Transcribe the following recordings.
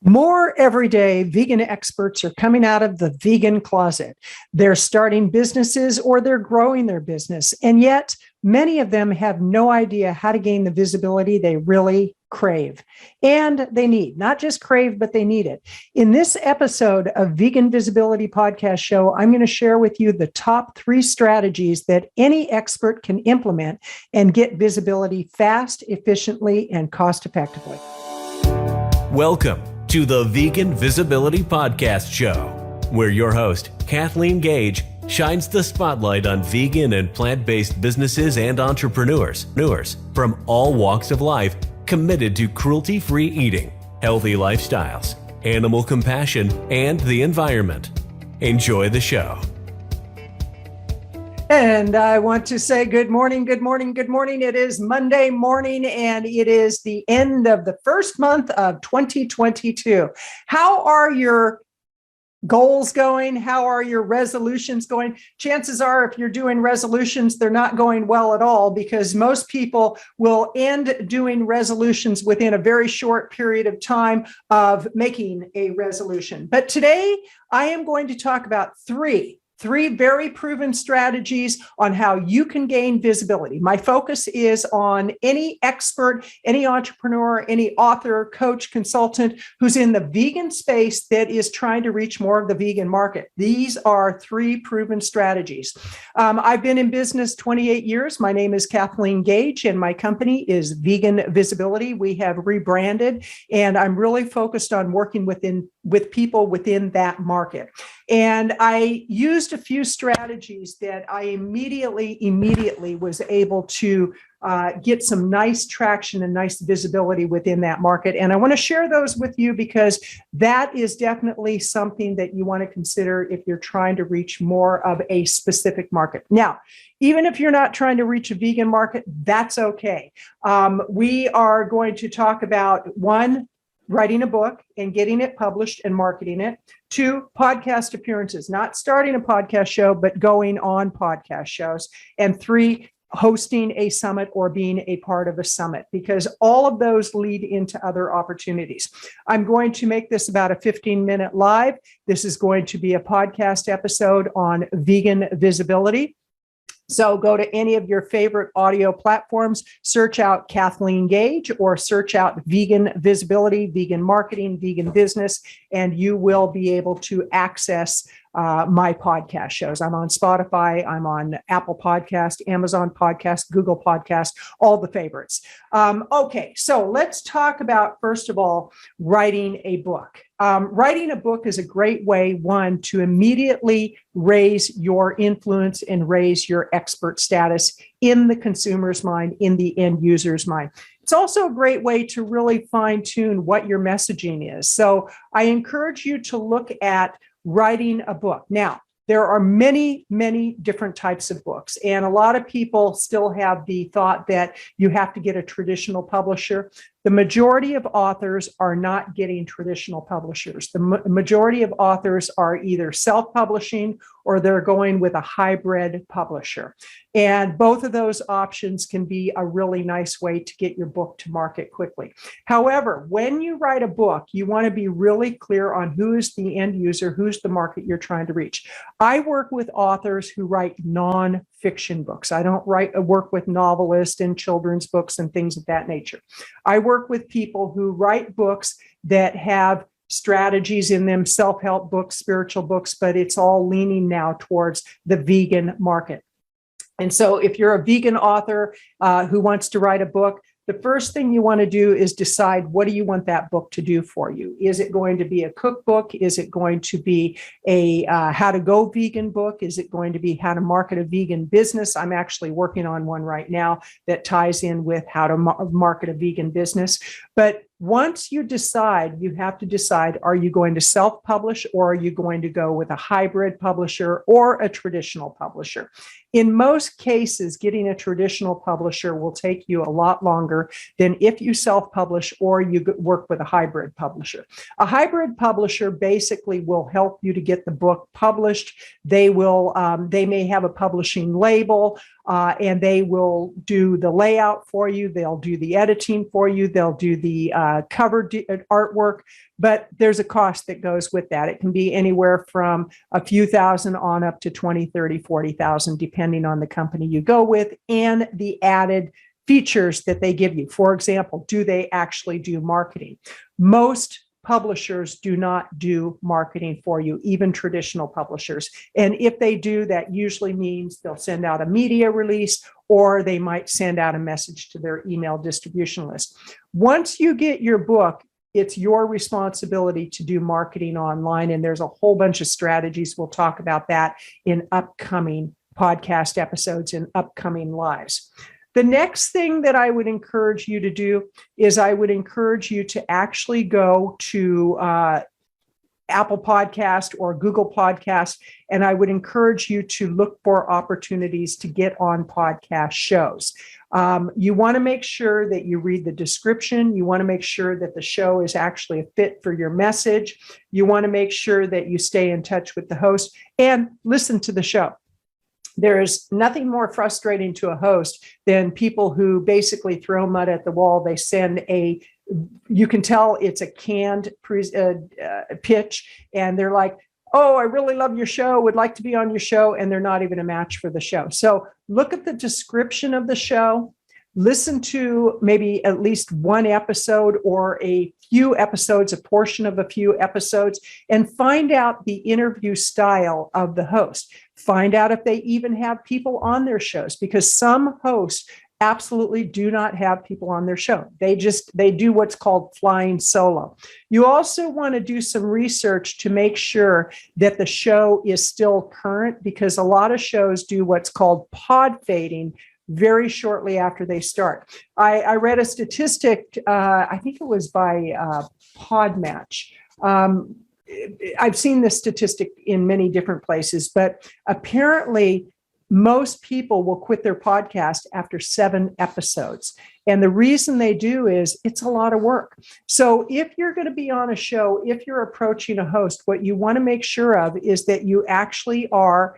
More everyday vegan experts are coming out of the vegan closet. They're starting businesses or they're growing their business. And yet, many of them have no idea how to gain the visibility they really crave and they need. Not just crave, but they need it. In this episode of Vegan Visibility Podcast Show, I'm going to share with you the top 3 strategies that any expert can implement and get visibility fast, efficiently, and cost effectively. Welcome to the Vegan Visibility Podcast Show, where your host, Kathleen Gage, shines the spotlight on vegan and plant-based businesses and entrepreneurs from all walks of life committed to cruelty-free eating, healthy lifestyles, animal compassion, and the environment. Enjoy the show. And I want to say good morning, good morning, good morning. It is Monday morning and it is the end of the first month of 2022. How are your goals going? How are your resolutions going? Chances are, if you're doing resolutions, they're not going well at all, because most people will end doing resolutions within a very short period of time of making a resolution. But today I am going to talk about three very proven strategies on how you can gain visibility. My focus is on any expert, any entrepreneur, any author, coach, consultant who's in the vegan space that is trying to reach more of the vegan market. These are 3 proven strategies. I've been in business 28 years. My name is Kathleen Gage, and my company is Vegan Visibility. We have rebranded, and I'm really focused on working with people within that market. And I used a few strategies that I immediately was able to get some nice traction and nice visibility within that market. And I want to share those with you because that is definitely something that you want to consider if you're trying to reach more of a specific market. Now, even if you're not trying to reach a vegan market, that's okay. We are going to talk about 1, writing a book and getting it published and marketing it. 2, podcast appearances, not starting a podcast show, but going on podcast shows. And 3, hosting a summit or being a part of a summit, because all of those lead into other opportunities. I'm going to make this about a 15-minute live. This is going to be a podcast episode on vegan visibility. So go to any of your favorite audio platforms, search out Kathleen Gage or search out Vegan Visibility, Vegan Marketing, Vegan Business, and you will be able to access my podcast shows. I'm on Spotify, I'm on Apple Podcast, Amazon Podcast, Google Podcast, all the favorites. Okay, so let's talk about, first of all, writing a book. Writing a book is a great way, 1, to immediately raise your influence and raise your expert status in the consumer's mind, in the end user's mind. It's also a great way to really fine tune what your messaging is. So I encourage you to look at writing a book. Now, there are many different types of books, and a lot of people still have the thought that you have to get a traditional publisher. The majority of authors are not getting traditional publishers. The majority of authors are either self-publishing or they're going with a hybrid publisher. And both of those options can be a really nice way to get your book to market quickly. However, when you write a book, you want to be really clear on who is the end user, who's the market you're trying to reach. I work with authors who write non-fiction books. I don't work with novelists and children's books and things of that nature. I work with people who write books that have strategies in them, self-help books, spiritual books, but it's all leaning now towards the vegan market. And so if you're a vegan author who wants to write a book, the first thing you want to do is decide, what do you want that book to do for you? Is it going to be a cookbook? Is it going to be a how to go vegan book? Is it going to be how to market a vegan business? I'm actually working on one right now that ties in with how to market a vegan business. But once you decide, you have to decide, are you going to self-publish or are you going to go with a hybrid publisher or a traditional publisher? In most cases, getting a traditional publisher will take you a lot longer than if you self-publish or you work with a hybrid publisher. A hybrid publisher basically will help you to get the book published. They may have a publishing label. and they will do the layout for you. They'll do the editing for you. They'll do the cover artwork, but there's a cost that goes with that. It can be anywhere from a few thousand on up to 20, 30, 40,000, depending on the company you go with and the added features that they give you. For example, do they actually do marketing? Most publishers do not do marketing for you, even traditional publishers. And if they do, that usually means they'll send out a media release or they might send out a message to their email distribution list. Once you get your book, it's your responsibility to do marketing online. And there's a whole bunch of strategies. We'll talk about that in upcoming podcast episodes and upcoming lives. The next thing that I would encourage you to do is I would encourage you to actually go to Apple Podcast or Google Podcast, and I would encourage you to look for opportunities to get on podcast shows. You want to make sure that you read the description. You want to make sure that the show is actually a fit for your message. You want to make sure that you stay in touch with the host and listen to the show. There is nothing more frustrating to a host than people who basically throw mud at the wall. They send you can tell it's a canned pitch, and they're like, oh, I really love your show, would like to be on your show, and they're not even a match for the show. So look at the description of the show, listen to maybe at least one episode or a few episodes, a portion of a few episodes, and find out the interview style of the host. Find out if they even have people on their shows, because some hosts absolutely do not have people on their show. They do what's called flying solo. You also want to do some research to make sure that the show is still current, because a lot of shows do what's called pod fading very shortly after they start. I read a statistic, I think it was by Podmatch. I've seen this statistic in many different places, but apparently most people will quit their podcast after 7 episodes. And the reason they do is it's a lot of work. So if you're going to be on a show, if you're approaching a host, what you want to make sure of is that you actually are,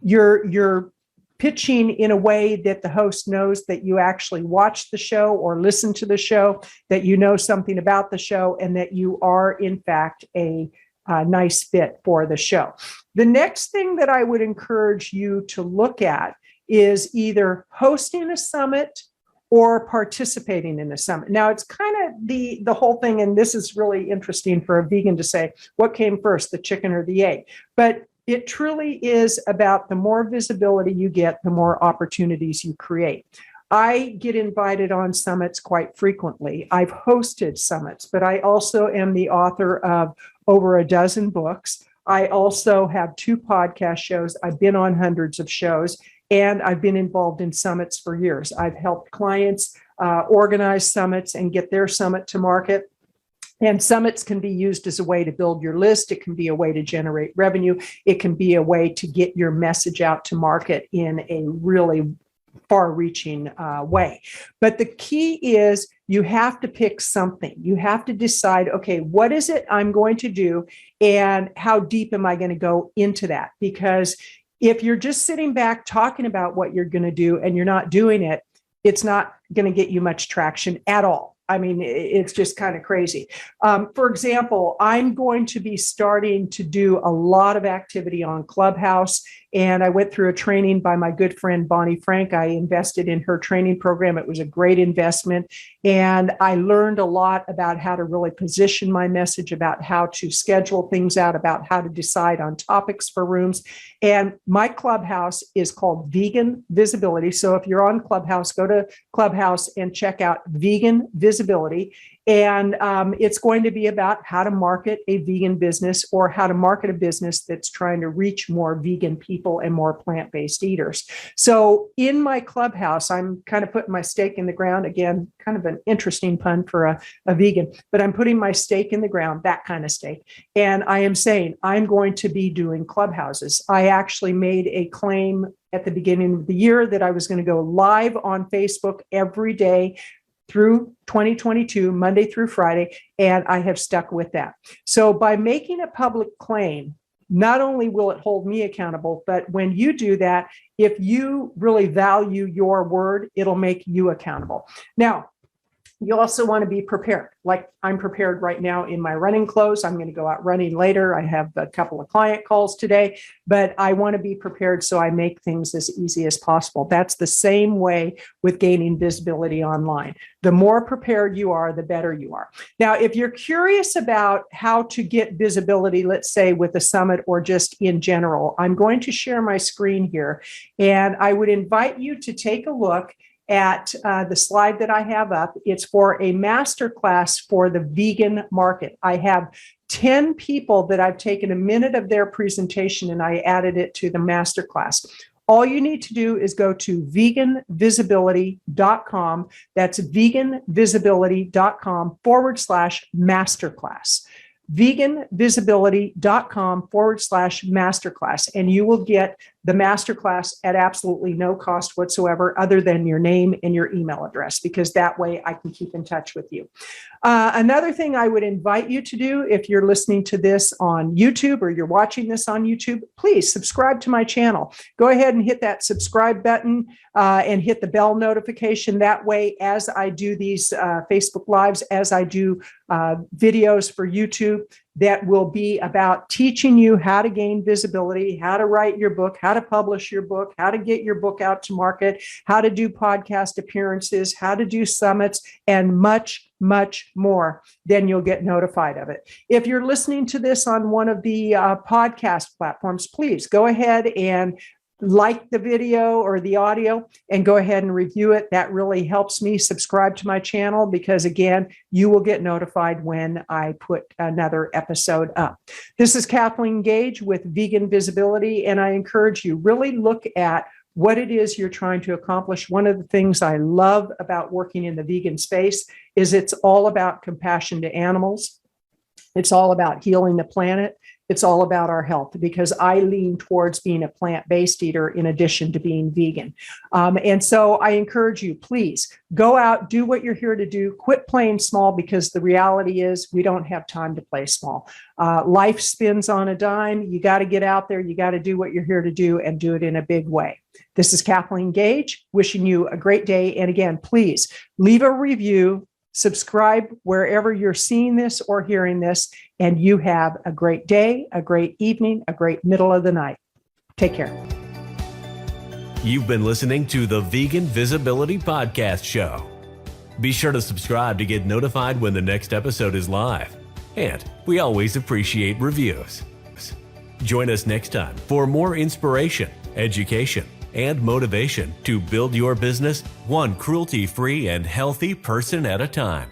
you're pitching in a way that the host knows that you actually watch the show or listen to the show, that you know something about the show, and that you are, in fact, a nice fit for the show. The next thing that I would encourage you to look at is either hosting a summit or participating in a summit. Now, it's kind of the whole thing, and this is really interesting for a vegan to say, what came first, the chicken or the egg? But it truly is about the more visibility you get, the more opportunities you create. I get invited on summits quite frequently. I've hosted summits, but I also am the author of over a dozen books. I also have 2 podcast shows. I've been on hundreds of shows, and I've been involved in summits for years. I've helped clients organize summits and get their summit to market. And summits can be used as a way to build your list. It can be a way to generate revenue. It can be a way to get your message out to market in a really far-reaching way. But the key is you have to pick something. You have to decide, okay, what is it I'm going to do, and how deep am I going to go into that? Because if you're just sitting back talking about what you're going to do and you're not doing it, it's not going to get you much traction at all. I mean, it's just kind of crazy. For example, I'm going to be starting to do a lot of activity on Clubhouse, and I went through a training by my good friend Bonnie Frank. I invested in her training program. It was a great investment, and I learned a lot about how to really position my message, about how to schedule things out, about how to decide on topics for rooms. And my Clubhouse is called Vegan Visibility. So if you're on Clubhouse, go to Clubhouse and check out Vegan Visibility. And it's going to be about how to market a vegan business, or how to market a business that's trying to reach more vegan people and more plant-based eaters. So in my Clubhouse, I'm kind of putting my stake in the ground. Again, kind of an interesting pun for a vegan, but I'm putting my stake in the ground, that kind of stake. And I am saying I'm going to be doing Clubhouses. I actually made a claim at the beginning of the year that I was going to go live on Facebook every day through 2022, Monday through Friday, and I have stuck with that. So by making a public claim, not only will it hold me accountable, but when you do that, if you really value your word, it'll make you accountable. Now, you also want to be prepared. Like I'm prepared right now in my running clothes. I'm going to go out running later. I have a couple of client calls today, but I want to be prepared so I make things as easy as possible. That's the same way with gaining visibility online. The more prepared you are, the better you are. Now, if you're curious about how to get visibility, let's say with a summit or just in general, I'm going to share my screen here, and I would invite you to take a look at the slide that I have up. It's for a masterclass for the vegan market. I have 10 people that I've taken a minute of their presentation and I added it to the masterclass. All you need to do is go to veganvisibility.com. That's veganvisibility.com/masterclass. veganvisibility.com/masterclass, and you will get the masterclass at absolutely no cost whatsoever other than your name and your email address, because that way I can keep in touch with you. Another thing I would invite you to do, if you're listening to this on YouTube or you're watching this on YouTube, please subscribe to my channel. Go ahead and hit that subscribe button and hit the bell notification. That way, as I do these Facebook Lives, as I do videos for YouTube, that will be about teaching you how to gain visibility, how to write your book, how to publish your book, how to get your book out to market, how to do podcast appearances, how to do summits, and much, much more. Then you'll get notified of it. If you're listening to this on one of the podcast platforms, please go ahead and like the video or the audio and go ahead and review it. That really helps me. Subscribe to my channel because, again, you will get notified when I put another episode up. This is Kathleen Gage with Vegan Visibility, and I encourage you, really look at what it is you're trying to accomplish. One of the things I love about working in the vegan space is it's all about compassion to animals. It's all about healing the planet. It's all about our health, because I lean towards being a plant-based eater in addition to being vegan. And so I encourage you, please go out, do what you're here to do, quit playing small, because the reality is we don't have time to play small. Life spins on a dime. You got to get out there. You got to do what you're here to do and do it in a big way. This is Kathleen Gage, wishing you a great day. And again, please leave a review, subscribe wherever you're seeing this or hearing this, and you have a great day, a great evening, a great middle of the night. Take care. You've been listening to the Vegan Visibility Podcast Show. Be sure to subscribe to get notified when the next episode is live. And we always appreciate reviews. Join us next time for more inspiration, education, and motivation to build your business one cruelty-free and healthy person at a time.